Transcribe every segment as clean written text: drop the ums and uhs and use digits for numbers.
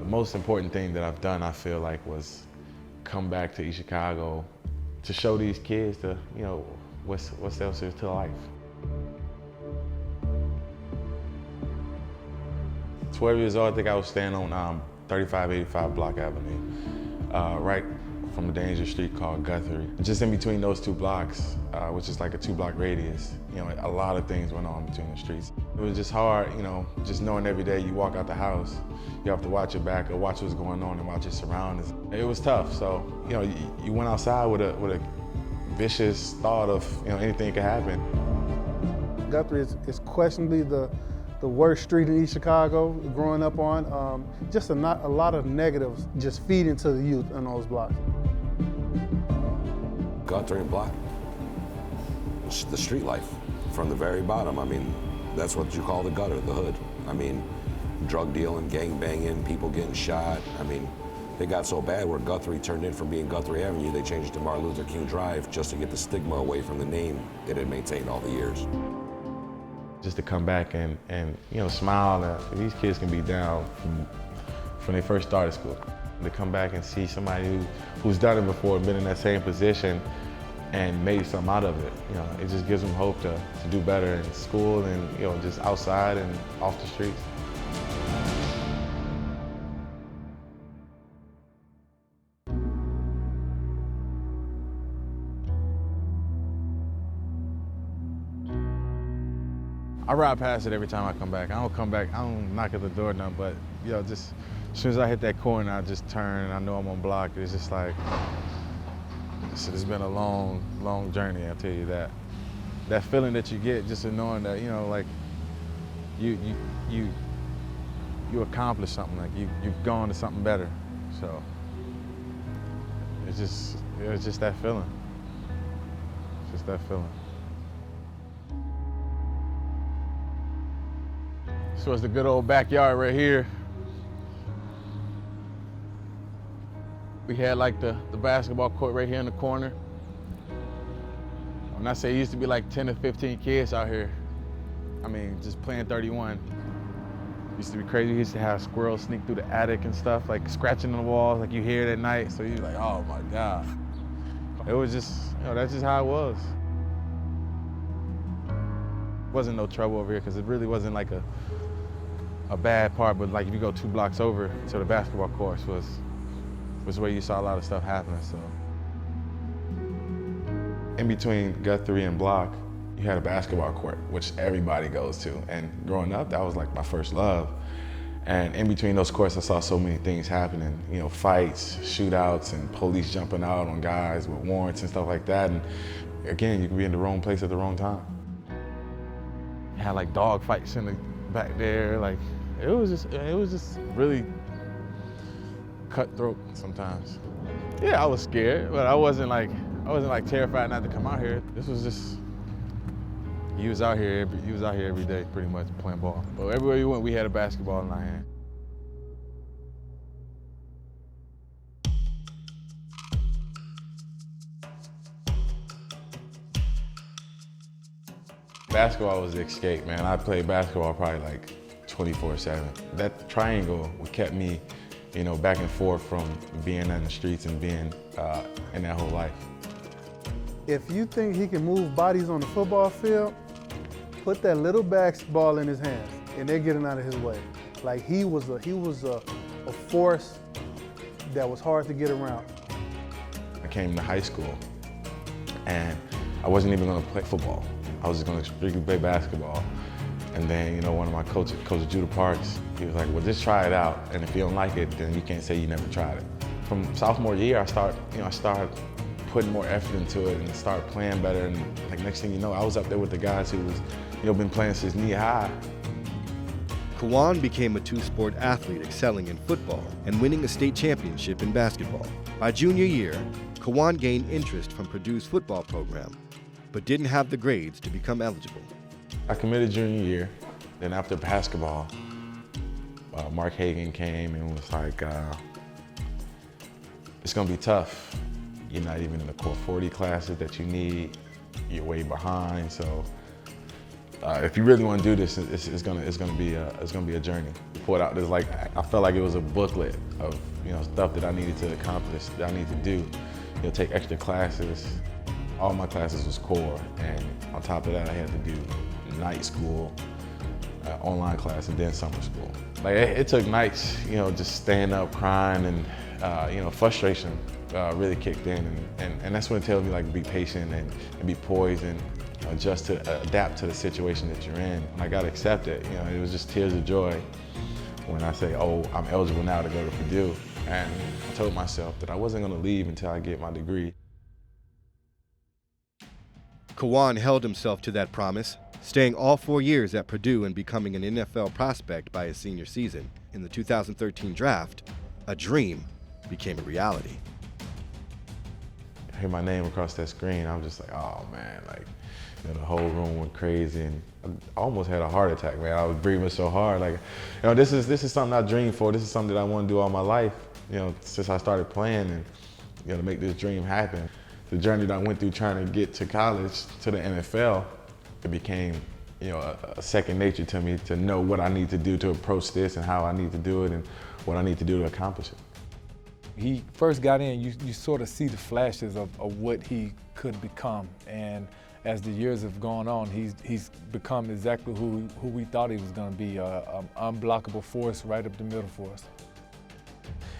most important thing that I've done, I feel like, was come back to East Chicago to show these kids the, what's else there to life. 12 years old, I think I was staying on 3585 Block Avenue, right from a dangerous street called Guthrie. Just in between those two blocks, which is like a 2-block radius, a lot of things went on between the streets. It was just hard, just knowing every day you walk out the house, you have to watch your back or watch what's going on and watch your surroundings. It was tough, so, you went outside with a vicious thought of, anything could happen. Guthrie is questionably the worst street in East Chicago, growing up on. Just a lot of negatives just feed into the youth in those blocks. Guthrie and Block, it's the street life from the very bottom. I mean, that's what you call the gutter, the hood. I mean, drug dealing, gang banging, people getting shot. I mean, it got so bad where Guthrie turned in from being Guthrie Avenue, they changed it to Martin Luther King Drive just to get the stigma away from the name it had maintained all the years. Just to come back and smile that these kids can be down from they first started school. To come back and see somebody who's done it before and been in that same position and made something out of it. It just gives them hope to do better in school and just outside and off the streets. I ride past it every time I come back. I don't knock at the door or nothing, but just as soon as I hit that corner, I just turn and I know I'm on block. It's just like, it's been a long, long journey, I'll tell you that. That feeling that you get just in knowing that, like you accomplished something, like you've gone to something better. So it's just that feeling. It's just that feeling. So it's the good old backyard right here. We had like the basketball court right here in the corner. When I say it used to be like 10 to 15 kids out here, I mean, just playing 31. Used to be crazy. We used to have squirrels sneak through the attic and stuff, like scratching on the walls, like you hear it at night. So you're like, oh my God. It was just, that's just how it was. Wasn't no trouble over here because it really wasn't like a bad part, but like if you go 2 blocks over to the basketball course was where you saw a lot of stuff happening, so. In between Guthrie and Block, you had a basketball court, which everybody goes to. And growing up, that was like my first love. And in between those courts, I saw so many things happening, fights, shootouts, and police jumping out on guys with warrants and stuff like that. And again, you can be in the wrong place at the wrong time. You had like dog fights in the back there, like, it was just really cutthroat sometimes. Yeah, I was scared, but I wasn't like terrified not to come out here. This was just, he was out here every day, pretty much playing ball. But everywhere we went, we had a basketball in our hand. Basketball was the escape, man. I played basketball probably like 24/7. That triangle kept me, back and forth from being in the streets and being in that whole life. If you think he can move bodies on the football field, put that little basketball in his hands and they're getting out of his way. Like he was a force that was hard to get around. I came to high school and I wasn't even gonna play football. I was just gonna strictly play basketball. And then, one of my coaches, Coach Judah Parks, he was like, well, just try it out. And if you don't like it, then you can't say you never tried it. From sophomore year, I started putting more effort into it and started playing better. And like next thing you know, I was up there with the guys who was, been playing since knee high. Kawann became a 2-sport athlete, excelling in football and winning a state championship in basketball. By junior year, Kawann gained interest from Purdue's football program, but didn't have the grades to become eligible. I committed junior year. Then after basketball, Mark Hagan came and was like, it's gonna be tough. You're not even in the core 40 classes that you need. You're way behind, so If you really want to do this, it's gonna be a journey. Pull it out. There's like, I felt like it was a booklet of stuff that I needed to accomplish, that I need to do. Take extra classes. All my classes was core, and on top of that, I had to do night school, online class, and then summer school. Like it took nights, just staying up, crying, and frustration really kicked in, and that's when it tells me like be patient and be poised and just to adapt to the situation that you're in. When I got accepted, it was just tears of joy when I say, oh, I'm eligible now to go to Purdue. And I told myself that I wasn't going to leave until I get my degree. Kawann held himself to that promise, staying all 4 years at Purdue and becoming an NFL prospect by his senior season. In the 2013 draft, a dream became a reality. I hear my name across that screen, I'm just like, oh man, like, the whole room went crazy, and I almost had a heart attack, man. I was breathing so hard. Like, this is something I dreamed for. This is something that I want to do all my life, since I started playing, and to make this dream happen. The journey that I went through trying to get to college, to the NFL, it became, a second nature to me to know what I need to do to approach this and how I need to do it and what I need to do to accomplish it. He first got in, you sort of see the flashes of what he could become, and as the years have gone on, he's become exactly who we thought he was going to be, an unblockable force right up the middle for us.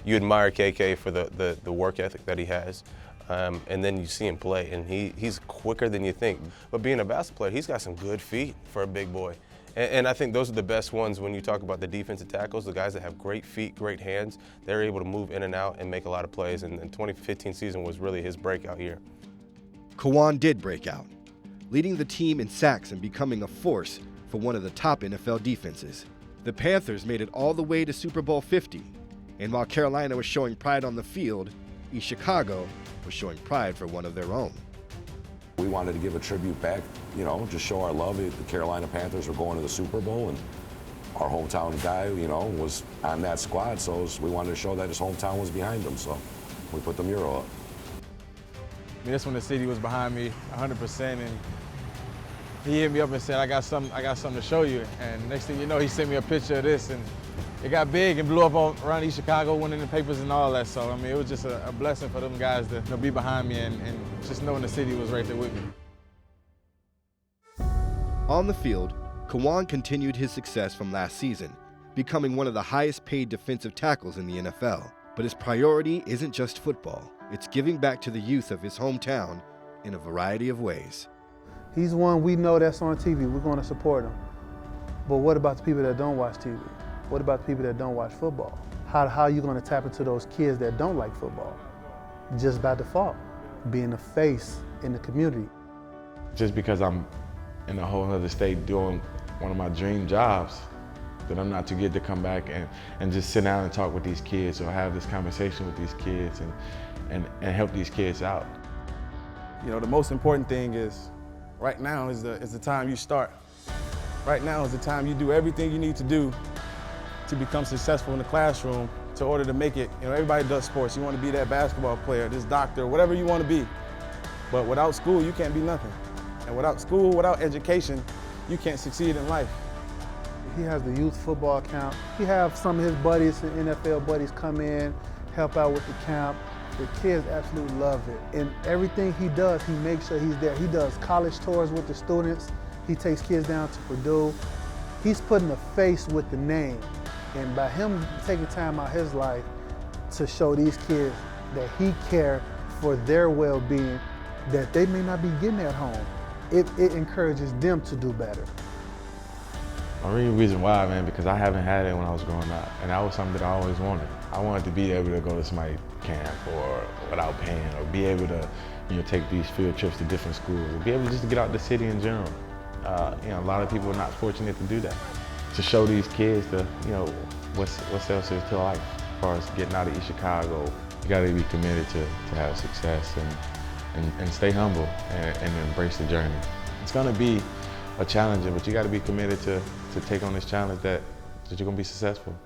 You admire KK for the work ethic that he has, and then you see him play, and he's quicker than you think. But being a basketball player, he's got some good feet for a big boy. And I think those are the best ones when you talk about the defensive tackles, the guys that have great feet, great hands. They're able to move in and out and make a lot of plays, and the 2015 season was really his breakout year. Kawann did break out, leading the team in sacks and becoming a force for one of the top NFL defenses. The Panthers made it all the way to Super Bowl 50, and while Carolina was showing pride on the field, East Chicago was showing pride for one of their own. We wanted to give a tribute back, just show our love. The Carolina Panthers were going to the Super Bowl, and our hometown guy, was on that squad, so we wanted to show that his hometown was behind him, so we put the mural up. That's when the city was behind me 100%, and he hit me up and said, I got something to show you. And next thing you know, he sent me a picture of this, and it got big and blew up around East Chicago, went in the papers and all that. So, it was just a blessing for them guys to be behind me and just knowing the city was right there with me. On the field, Kawann continued his success from last season, becoming one of the highest paid defensive tackles in the NFL. But his priority isn't just football. It's giving back to the youth of his hometown in a variety of ways. He's one we know that's on TV. We're going to support him. But what about the people that don't watch TV? What about the people that don't watch football? How are you going to tap into those kids that don't like football? Just by default, being a face in the community. Just because I'm in a whole other state doing one of my dream jobs, that I'm not too good to come back and just sit down and talk with these kids or have this conversation with these kids and help these kids out. The most important thing is, right now is the time you start. Right now is the time you do everything you need to do to become successful in the classroom in order to make it. Everybody does sports. You want to be that basketball player, this doctor, whatever you want to be. But without school, you can't be nothing. And without school, without education, you can't succeed in life. He has the youth football camp. He has some of his buddies, NFL buddies, come in, help out with the camp. The kids absolutely love it. And everything he does, he makes sure he's there. He does college tours with the students. He takes kids down to Purdue. He's putting a face with the name. And by him taking time out of his life to show these kids that he cares for their well-being that they may not be getting at home, it encourages them to do better. The real reason why, man, because I haven't had it when I was growing up, and that was something that I always wanted. I wanted to be able to go to somebody's camp or without paying, or be able to, take these field trips to different schools, or be able just to get out the city in general. A lot of people are not fortunate to do that. To show these kids the, what else is to life. As far as getting out of East Chicago, you got to be committed to have success and stay humble and embrace the journey. It's going to be a challenge, but you got to be committed to take on this challenge that you're going to be successful.